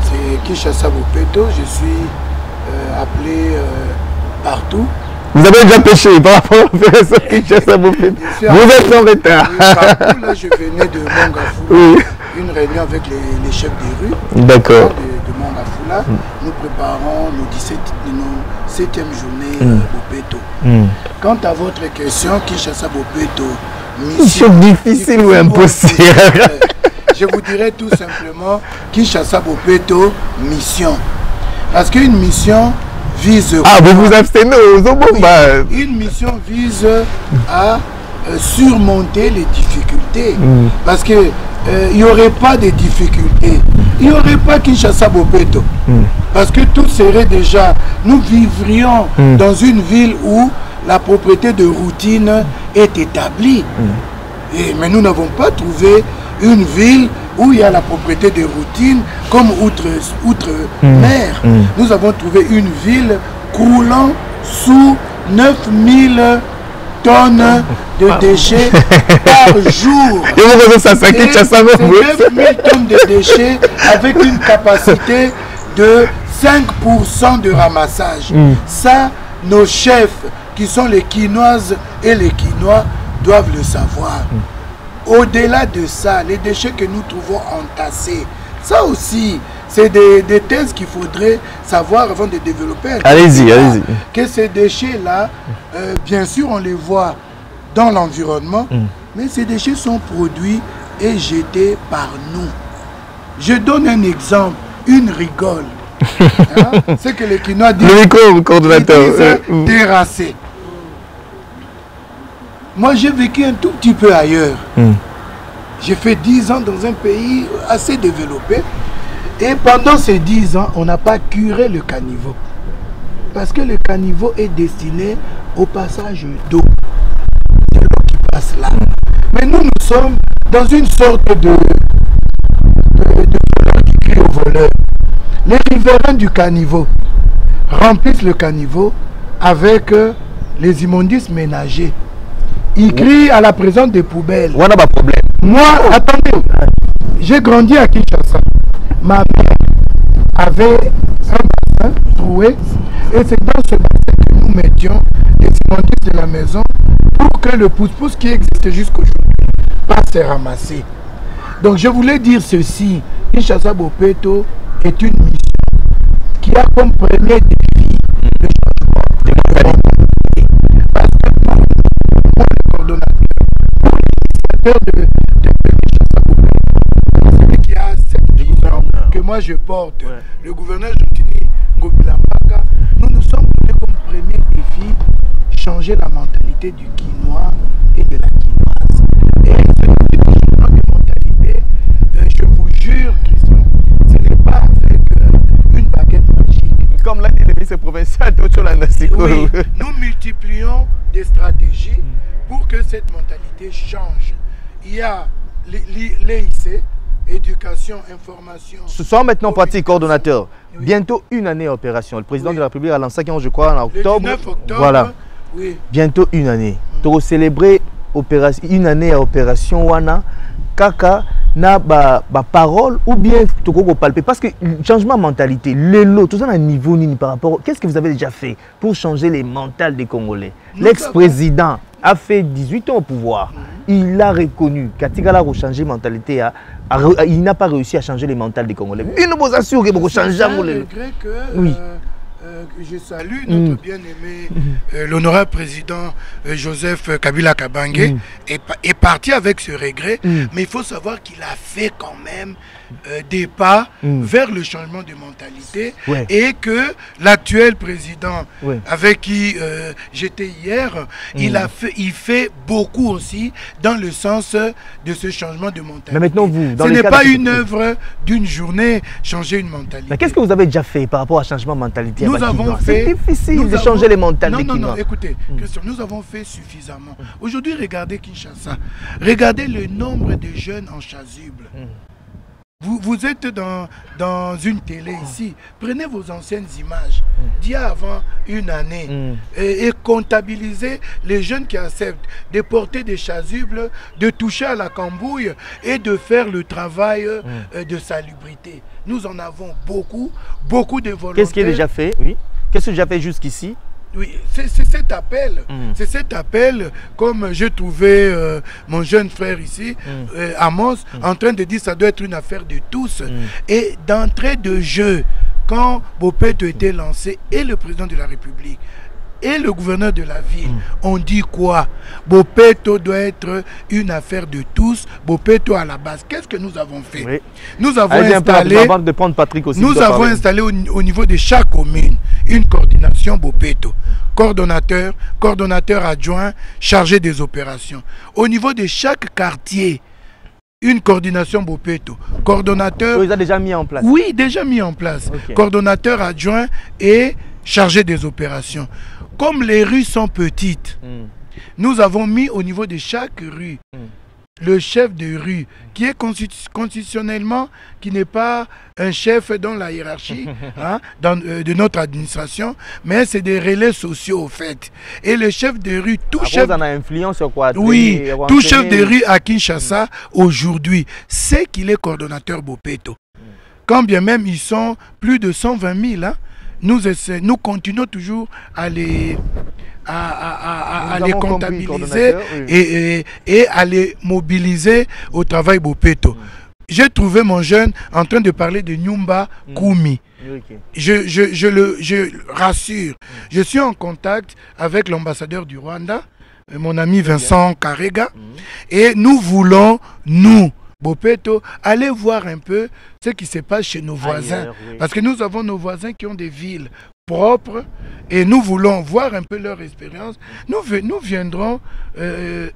C'est Kinshasa Bopeto. Je suis appelé partout. Vous avez déjà péché par rapport à l'opération Kinshasa Bopeto. Vous êtes en retard. Partout, là, je venais de Mangafou, une réunion avec les chefs des rues. D'accord. De Mangafou, là. Nous préparons nos 7e journée Bopeto. Quant à votre question, Kinshasa Bopeto, mission difficile ou impossible? Je vous dirais tout simplement Kinshasa Bopeto, mission. Parce qu'une mission vise... Ah, vous vous abstenez aux bombes. Une mission vise à surmonter les difficultés. Parce que il n'y aurait pas de difficultés. Il n'y aurait pas Kinshasa Bopeto. Parce que tout serait déjà... Nous vivrions dans une ville où la propriété de routine est établie. Mais nous n'avons pas trouvé une ville où il y a la propriété de routine comme outre-mer. Nous avons trouvé une ville croulant sous 9000 tonnes de déchets par jour. Et c'est 9000 tonnes de déchets avec une capacité de 5% de ramassage. Ça, nos chefs qui sont les Quinoises et les Quinois doivent le savoir. Au-delà de ça, les déchets que nous trouvons entassés, ça aussi, c'est des thèses qu'il faudrait savoir avant de développer. Allez-y, allez-y. Que ces déchets-là, bien sûr, on les voit dans l'environnement, mais ces déchets sont produits et jetés par nous. Je donne un exemple, une rigole. Hein? C'est que les Quinois disent... Le micro, coordonnateur. Terrassé. Moi, j'ai vécu un tout petit peu ailleurs. J'ai fait 10 ans dans un pays assez développé. Et pendant ces 10 ans, on n'a pas curé le caniveau. Parce que le caniveau est destiné au passage d'eau. De l'eau qui passe là. Mais nous, nous sommes dans une sorte de voleur qui crie au voleur. Les riverains du caniveau remplissent le caniveau avec les immondices ménagers. Ils crient à la présence des poubelles. On a pas de problème. Moi, attendez, j'ai grandi à Kinshasa. Ma mère avait un bassin troué et c'est dans ce bassin que nous mettions les immondices de la maison pour que le pouce-pouce qui existe jusqu'aujourd'hui passe ramasser. Donc je voulais dire ceci, Kinshasa Bopeto est une mission qui a comme premier défi le changement de mentalité. Parce que moi, le coordonnateur, pour l'initiateur de Kinshasa Bopeto, celui qui a cette vision que moi je porte, le gouverneur Jean-Tini Ngobilamaka, nous nous sommes donnés comme premier défi changer la mentalité du Quinois et de la Quinoise. Et ce changement de mentalité, je vous jure, Christian, ce n'est pas avec une baguette magique. Comme là, les vice-provincial, oui, nous multiplions des stratégies pour que cette mentalité change. Il y a l'EIC, éducation, information. Ce soir maintenant pratique coordonnateur. Oui. Bientôt une année opération. Le président de la République a lancé, je crois, en octobre. Le 19 octobre. Voilà. Oui. Bientôt une année. Pour célébrer une année à opération Wana, Kaka, na parole ou bien Toko palper. Parce que changement de mentalité, l'élo, tout ça à un niveau ni par rapport. Qu'est-ce que vous avez déjà fait pour changer les mentales des Congolais? L'ex-président a fait 18 ans au pouvoir. Il a reconnu qu'Atigala a changé la mentalité. Il n'a pas réussi à changer les mentales des Congolais. Il nous assure qu'il va changer. Oui. Je salue notre bien-aimé, l'honorable président Joseph Kabila Kabange est parti avec ce regret, mais il faut savoir qu'il a fait quand même des pas vers le changement de mentalité et que l'actuel président avec qui j'étais hier, il fait beaucoup aussi dans le sens de ce changement de mentalité. Mais maintenant vous, ce n'est pas une œuvre d'une journée, changer une mentalité. Mais qu'est-ce que vous avez déjà fait par rapport à changement de mentalité? Nous avons fait... C'est difficile de changer les mentalités. Non, écoutez, Christian, nous avons fait suffisamment. Aujourd'hui, regardez Kinshasa. Regardez le nombre de jeunes en chasuble. Vous êtes dans une télé ici. Prenez vos anciennes images d'il y a avant une année et comptabilisez les jeunes qui acceptent de porter des chasubles, de toucher à la cambouille et de faire le travail de salubrité. Nous en avons beaucoup de volontaires. Qu'est-ce qui est déjà fait? Oui. Qu'est-ce que j'ai fait jusqu'ici? Oui, c'est cet appel. C'est cet appel, comme j'ai trouvé mon jeune frère ici, Amos, en train de dire que ça doit être une affaire de tous. Et d'entrée de jeu, quand Bopeto était lancé, et le président de la République, et le gouverneur de la ville ont dit quoi? Bopeto doit être une affaire de tous. Bopeto à la base. Qu'est-ce que nous avons fait? Nous avons installé, de prendre Patrick aussi, nous avons installé au niveau de chaque commune une coordination Bopeto. Coordonnateur adjoint chargé des opérations. Au niveau de chaque quartier, une coordination Bopeto. Coordonnateur... Vous avez déjà mis en place? Oui, déjà mis en place. Coordonnateur adjoint et chargé des opérations. Comme les rues sont petites, nous avons mis au niveau de chaque rue le chef de rue, qui est constitutionnellement, qui n'est pas un chef dans la hiérarchie hein, de notre administration, mais c'est des relais sociaux au fait. Et le chef de rue, tout chef, en a influence sur quoi? oui, tout chef de rue à Kinshasa aujourd'hui, c'est qu'il est coordonnateur Bopeto. Quand bien même ils sont plus de 120 000, hein, nous continuons toujours à les comptabiliser et à les mobiliser au travail Bopeto. J'ai trouvé mon jeune en train de parler de Nyumba Kumi. Je rassure, je suis en contact avec l'ambassadeur du Rwanda, mon ami Vincent Karega, et nous voulons, nous, Bopeto, aller voir un peu ce qui se passe chez nos voisins. Parce que nous avons nos voisins qui ont des villes propres et nous voulons voir un peu leur expérience. Nous viendrons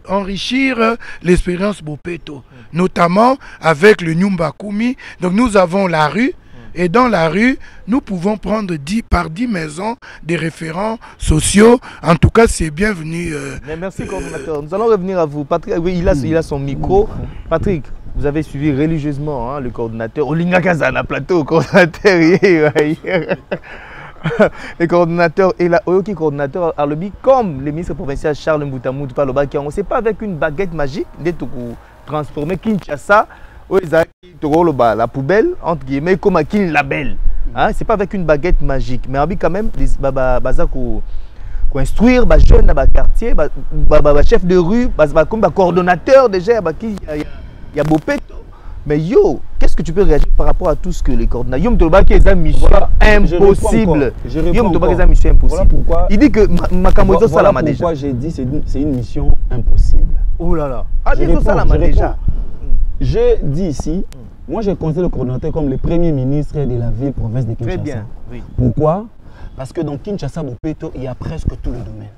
enrichir l'expérience Bopeto, notamment avec le Nyumba Kumi. Donc nous avons la rue. Et dans la rue, nous pouvons prendre 10 maisons des référents sociaux. En tout cas, c'est bienvenu. Merci, coordonnateur. Nous allons revenir à vous. Patrick, oui, il a son micro. Patrick, vous avez suivi religieusement hein, le coordonnateur. Olinga Kazana Plateau, coordonnateur. Le coordonnateur est là. Oyoki, coordonnateur à l'objet, comme le ministre provincial Charles Mboutamou Palobaki. On ne sait pas avec une baguette magique d'être transformer Kinshasa. La poubelle, entre guillemets, comme un label. Hein? Ce n'est pas avec une baguette magique. Mais quand même, instruire les jeunes dans le quartier, les chefs de rue, comme les coordonnateurs déjà, il y a Bopeto. Mais yo, qu'est-ce que tu peux réagir par rapport à tout ce que les coordonnateurs... Yom Tolobaki est une mission impossible. Yom Tolobaki est une mission impossible. Voilà pourquoi... Il dit que Makamozo Salama déjà. Pourquoi j'ai dit que c'est une mission impossible. Oh là là. Ah, Salama déjà. Je dis ici, moi je considère le coordonnateur comme le premier ministre de la ville province de Kinshasa. Très bien, oui. Pourquoi? Parce que dans Kinshasa, Bopeto, il y a presque tous les domaines.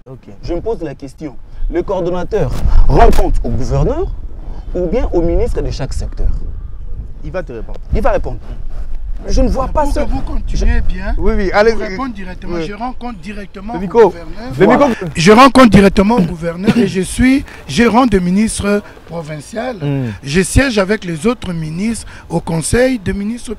Okay. Je me pose la question, le coordonnateur rend compte au gouverneur ou bien au ministre de chaque secteur? Il va te répondre. Il va répondre. Je ne vois pas ça. Vous continuez bien. Oui, oui, allez. Répondre directement. Oui. Je rencontre directement le au micro. gouverneur. Je rencontre directement au gouverneur et je suis gérant de ministre provincial. Je siège avec les autres ministres au conseil de ministres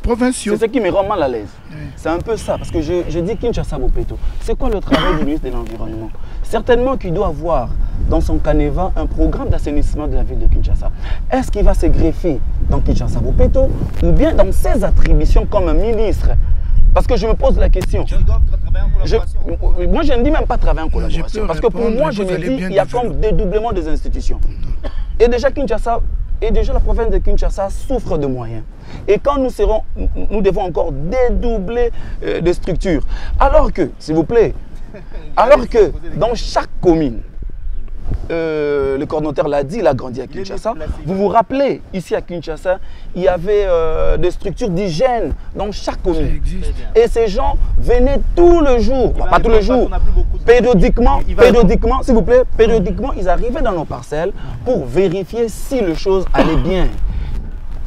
provinciaux. C'est ce qui me rend mal à l'aise. C'est un peu ça, parce que je dis Kinshasa Bopeto. C'est quoi le travail du ministre de l'Environnement? Certainement qu'il doit avoir dans son canevas un programme d'assainissement de la ville de Kinshasa. Est-ce qu'il va se greffer dans Kinshasa Bopeto ou bien dans ses attributions comme un ministre? Parce que je me pose la question. Moi, je ne dis même pas travailler en collaboration. Parce que pour moi, je me dis qu'il y a comme dédoublement des institutions. Et déjà Kinshasa, et déjà la province de Kinshasa souffre de moyens. Et quand nous devons encore dédoubler des structures. Alors que, s'il vous plaît, alors que dans chaque commune, le coordonnateur l'a dit, il a grandi à Kinshasa. Vous vous rappelez, ici à Kinshasa, il y avait des structures d'hygiène dans chaque commune. Et ces gens venaient tout le jour, pas tous les jours, périodiquement, s'il vous plaît, périodiquement, ils arrivaient dans nos parcelles pour vérifier si les choses allaient bien.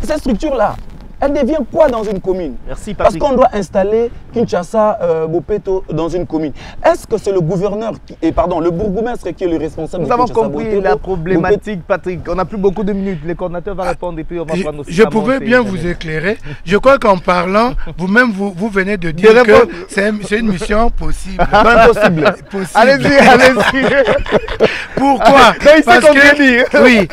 Cette structure-là, elle devient quoi dans une commune? Merci, parce qu'on doit installer Kinshasa Bopeto dans une commune. Est-ce que c'est le gouverneur, le bourgmestre qui est le responsable? Nous avons compris la problématique, Patrick. On n'a plus beaucoup de minutes. Le coordonnateur va répondre et puis on va prendre aussi. Je pouvais bien vous éclairer. Je crois qu'en parlant, vous-même, vous venez de dire que c'est une mission possible. Impossible. Allez-y, allez-y. Pourquoi? Parce que, oui,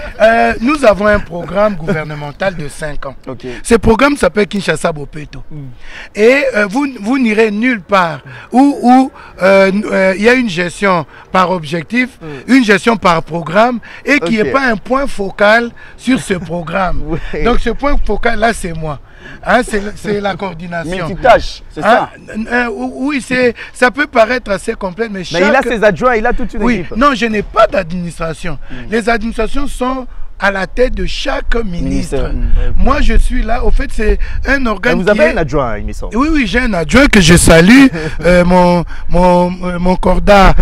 nous avons un programme gouvernemental de 5 ans. Ce programme s'appelle Kinshasa Bopeto. Et vous n'irez nulle part où il y a une gestion par objectif, une gestion par programme et qu'il n'y ait pas un point focal sur ce programme. Donc ce point focal là, c'est moi. Hein, c'est la coordination. Multitâche, c'est ça? Oui, ça peut paraître assez complexe, mais il a ses adjoints, il a toute une équipe. Non, je n'ai pas d'administration. Les administrations sont à la tête de chaque ministre. Moi, je suis là. Au fait, c'est un organe. Mais vous avez un adjoint, il me semble. Oui, oui, j'ai un adjoint que je salue, mon corda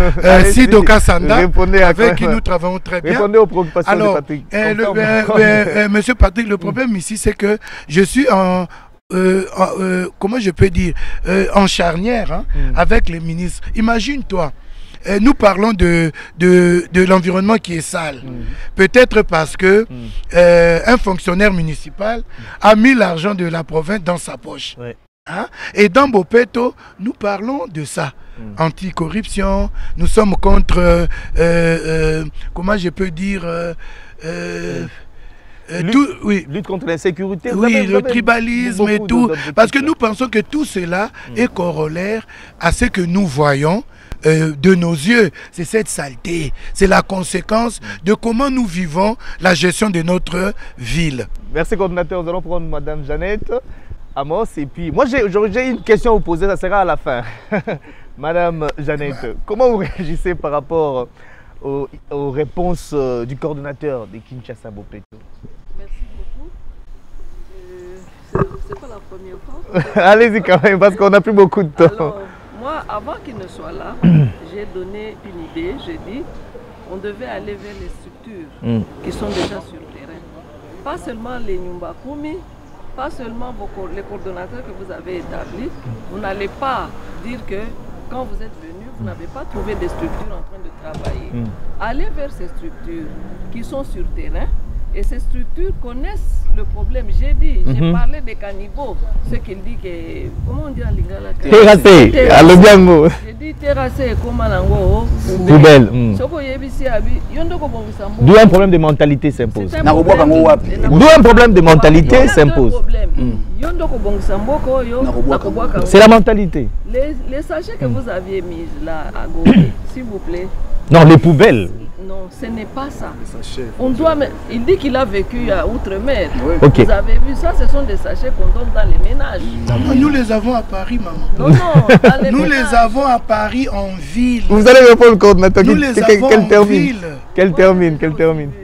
Sido Kassanda, avec qui nous travaillons très bien. Répondez aux préoccupations de Patrick. Monsieur Patrick, le problème ici, c'est que je suis en... comment je peux dire, en charnière avec les ministres. Imagine-toi, nous parlons de l'environnement qui est sale. Peut-être parce que un fonctionnaire municipal a mis l'argent de la province dans sa poche. Ouais. Hein? Et dans Bopeto, nous parlons de ça. Anticorruption, nous sommes contre, comment je peux dire, lutte contre l'insécurité. Oui, le tribalisme et tout. Parce que nous pensons que tout cela est corollaire à ce que nous voyons de nos yeux. C'est cette saleté. C'est la conséquence de comment nous vivons la gestion de notre ville. Merci, coordinateur. Nous allons prendre Madame Jeannette Amos. Et puis, moi, j'ai une question à vous poser. Ça sera à la fin. Madame Jeannette, comment vous réagissez par rapport aux réponses du coordonnateur de Kinshasa Bopeto? Merci beaucoup. C'est pas la première fois. Allez-y quand même, parce qu'on n'a plus beaucoup de temps. Alors, moi, avant qu'il ne soit là, j'ai donné une idée. J'ai dit on devait aller vers les structures qui sont déjà sur le terrain. Pas seulement les Nyumbakumi, pas seulement les coordonnateurs que vous avez établis. Vous n'allez pas dire que quand vous êtes venu, vous n'avez pas trouvé des structures en train de travailler. Allez vers ces structures qui sont sur le terrain et ces structures connaissent le problème. J'ai dit, j'ai parlé des cannibaux, ce qu'il dit que, comment on dit en lingala? Terrassé, à l'obiango. J'ai dit terrassé, comment on poubelle. D'où un problème de mentalité s'impose. D'où un problème de mentalité s'impose. C'est la mentalité. Les sachets que vous aviez mis là à gauche, s'il vous plaît. Non, les poubelles. Non, ce n'est pas ça. On doit, il dit qu'il a vécu à Outre-mer. Okay. Vous avez vu ça, ce sont des sachets qu'on donne dans les ménages. Nous les avons à Paris, maman. Non, dans les nous ménages. les avons à Paris en ville. Vous allez répondre au coordinateur. Nous les avons en ville. Qu'elle termine.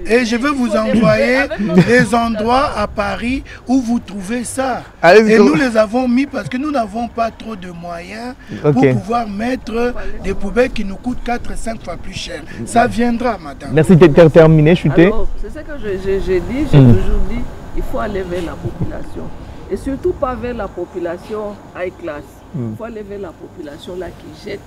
Et je vais vous envoyer les endroits à Paris où vous trouvez ça. Et nous les avons mis parce que nous n'avons pas trop de moyens pour pouvoir mettre des poubelles qui nous coûtent 4-5 fois plus cher. Ça viendra, madame. Merci de terminer, chuté. C'est ce que j'ai dit, j'ai toujours dit, il faut aller vers la population. Et surtout pas vers la population high class. Il faut aller vers la population là qui jette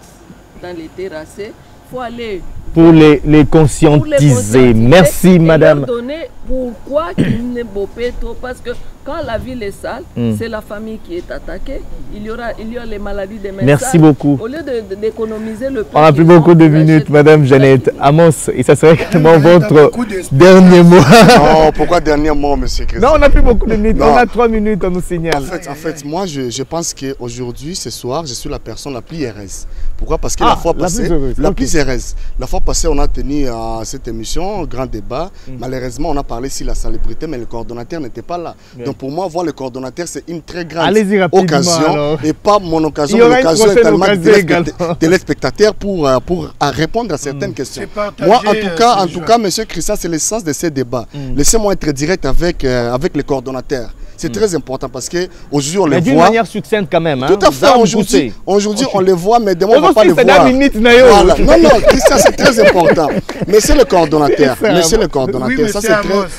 dans les terrassés. Il faut aller pour les conscientiser. Merci, et madame. Leur donner pourquoi qu'il n'est Bopeto, parce que quand la ville est sale, c'est la famille qui est attaquée. Il y a les maladies des mains. Merci beaucoup. Au lieu d'économiser le on n'a plus beaucoup de minutes, madame Jeannette Amos, et ça serait également votre dernier mot. Non, pourquoi dernier mot, monsieur Christophe? Non, on n'a plus beaucoup de minutes. Non. On a 3 minutes, on nous signale. En fait, moi, je pense qu'aujourd'hui, ce soir, je suis la personne la plus heureuse. Pourquoi? Parce que la fois passée, la plus heureuse. La fois passée, on a tenu cette émission, grand débat. Malheureusement, on a parlé sur la salubrité, mais le coordonnateur n'était pas là. Donc pour moi, voir le coordonnateur, c'est une très grande occasion. Alors. Et pas mon occasion, mon occasion également de téléspectateurs pour répondre à certaines questions. Moi, en tout cas, monsieur Christian, c'est le sens de ces débats. Laissez-moi être direct avec les coordonnateurs. C'est très important parce qu'aujourd'hui, on les voit. D'une manière succincte quand même. Hein? Tout à fait. Aujourd'hui, on les voit, mais demain, on ne va pas les voir. Voilà. Non, Christian, c'est très important. Mais c'est le coordonnateur. Oui,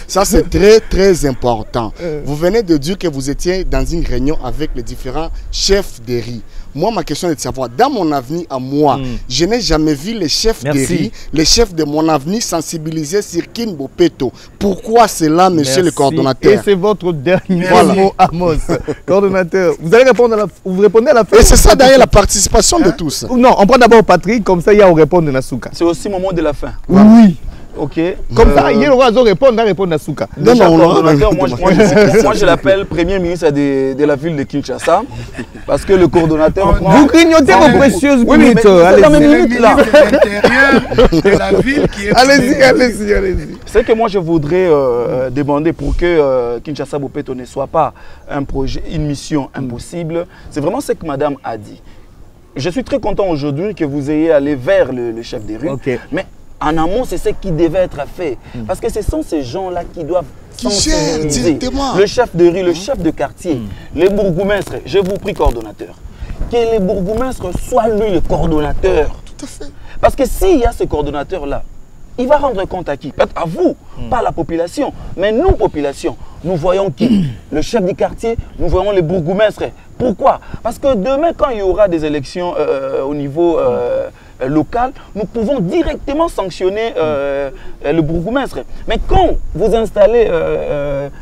ça, c'est très, très important. Vous venez de dire que vous étiez dans une réunion avec les différents chefs des riz. Moi, ma question est de savoir, dans mon avenir à moi, je n'ai jamais vu les chefs des riz, les chefs de mon avenir sensibilisés sur Kin Bopeto. Pourquoi cela, monsieur le coordonnateur? Et c'est votre dernier mot, Amos. Coordonnateur, vous allez répondre vous répondez à la fin. Et c'est ça derrière la participation de tous. Non, on prend d'abord Patrick, comme ça, il y a au répondre de Nasuka. C'est aussi le moment de la fin. Oui. Ok. Comme ça, il y a le répondre à Nasuka. Moi, je l'appelle Premier ministre de la ville de Kinshasa. Parce que le coordonnateur. Vous grignotez vos précieuses minutes. Allez-y, là. De la ville qui est. Allez-y. C'est que moi, je voudrais demander pour que Kinshasa Bopeto ne soit pas un projet, une mission impossible. C'est vraiment ce que madame a dit. Je suis très content aujourd'hui que vous ayez allé vers le chef des rues. Mais en amont, c'est ce qui devait être fait. Parce que ce sont ces gens-là qui doivent sensibiliser le chef de rue, le chef de quartier, les bourgmestres. Je vous prie, coordonnateur, que les bourgmestres soient lui le coordonnateur. Tout à fait. Parce que s'il y a ce coordonnateur-là, il va rendre compte à qui? Peut-être à vous, pas à la population. Mais nous, population, nous voyons qui? Le chef du quartier, nous voyons les bourgmestres. Pourquoi? Parce que demain, quand il y aura des élections au niveau locale, nous pouvons directement sanctionner le bourgmestre. Mais quand vous installez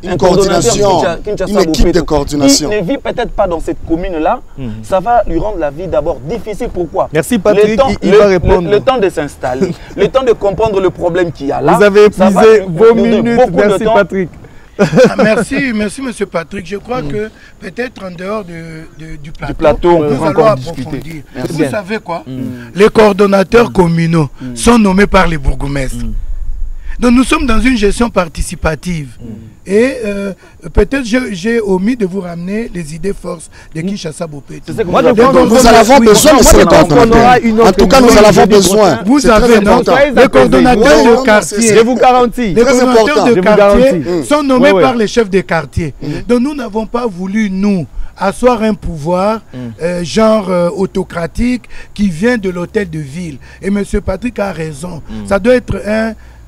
une coordination, une équipe de coordination, qui ne vit peut-être pas dans cette commune-là, ça va lui rendre la vie d'abord difficile. Pourquoi? Merci Patrick, il va répondre. Le temps de s'installer, le temps de comprendre le problème qu'il y a là. Vous avez épuisé vos minutes, merci Patrick. Merci, monsieur Patrick. Je crois que peut-être en dehors du plateau, nous allons approfondir. Vous savez quoi? Les coordonnateurs communaux sont nommés par les bourgmestres. Donc nous sommes dans une gestion participative. Et peut-être j'ai omis de vous ramener les idées forces de Kinshasa Bopeto. Nous en avons besoin, monsieur le coordonnateur. En tout cas, nous en avons besoin. Vous avez les coordonnateurs de quartier. Je vous garantis. Les coordonnateurs de quartier sont nommés par les chefs de quartier. Donc nous n'avons pas voulu, nous, asseoir un pouvoir genre autocratique qui vient de l'hôtel de ville. Et monsieur Patrick a raison. Ça doit être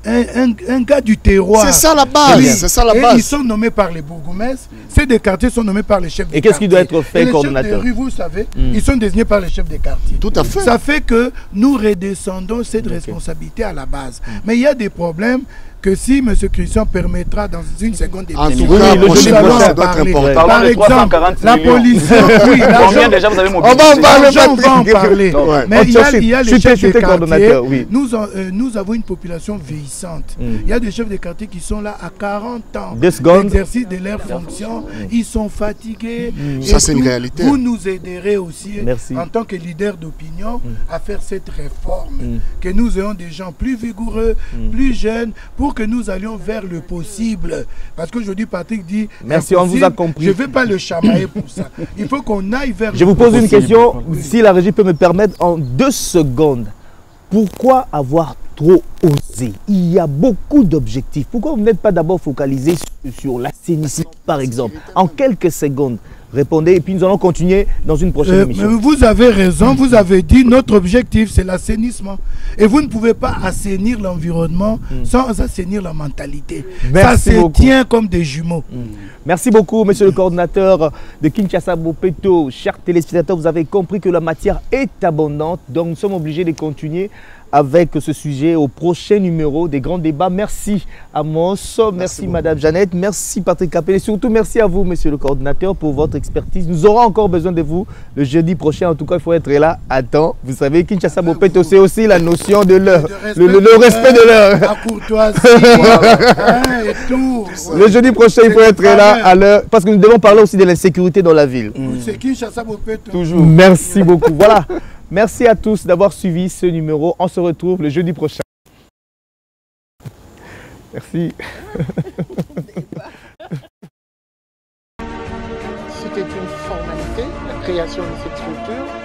un gars du terroir. C'est ça la base. Oui. C'est ça la et base. Ils sont nommés par les bourgmestres. Ces des quartiers sont nommés par les chefs de quartier. Et qu'est-ce qui doit être fait, coordonnateur? Les chefs de rue, vous savez, ils sont désignés par les chefs de quartier. Tout à fait. Ça fait que nous redescendons cette responsabilité à la base. Mais il y a des problèmes que si M. Christian permettra dans une seconde émission, nous allons en parler. important. Par exemple, la police, oui, combien déjà vous avez mobilisé? on va en parler. Mais il y a les chefs de quartier. Oui. Nous avons une population vieillissante. Il y a des chefs de quartier qui sont là à 40 ans d'exercice de leurs fonctions. Ils sont fatigués. Ça, c'est une réalité. Vous nous aiderez aussi, en tant que leader d'opinion, à faire cette réforme. Que nous ayons des gens plus vigoureux, plus jeunes, pour que nous allions vers le possible. Parce qu'aujourd'hui, Patrick dit... Merci, on vous a compris. Je ne vais pas le chamailler pour ça. Il faut qu'on aille vers Je vous pose une question, si la régie peut me permettre, en 2 secondes. Pourquoi avoir trop osé? Il y a beaucoup d'objectifs. Pourquoi vous n'êtes pas d'abord focalisé sur l'assainissement, par exemple? En quelques secondes, répondez et puis nous allons continuer dans une prochaine émission. Vous avez raison, vous avez dit notre objectif c'est l'assainissement. Et vous ne pouvez pas assainir l'environnement sans assainir la mentalité. Merci ça se beaucoup. tient comme des jumeaux. Merci beaucoup, monsieur le coordinateur de Kinshasa Bopeto. Chers téléspectateurs, vous avez compris que la matière est abondante, donc nous sommes obligés de continuer avec ce sujet au prochain numéro des grands débats. Merci Amos, merci Madame Jeannette, merci Patrick Capel et surtout merci à vous, monsieur le coordinateur, pour votre expertise. Nous aurons encore besoin de vous le jeudi prochain. En tout cas, il faut être là à temps. Vous savez, Kinshasa Bopeto, c'est aussi la notion de l'heure, le respect de l'heure. La courtoisie, et tout. Le jeudi prochain, il faut être là à l'heure parce que nous devons parler aussi de l'insécurité dans la ville. C'est Kinshasa Bopeto. Toujours. Merci beaucoup. Voilà. Merci à tous d'avoir suivi ce numéro. On se retrouve le jeudi prochain. Merci. C'était une formalité, la création de cette structure.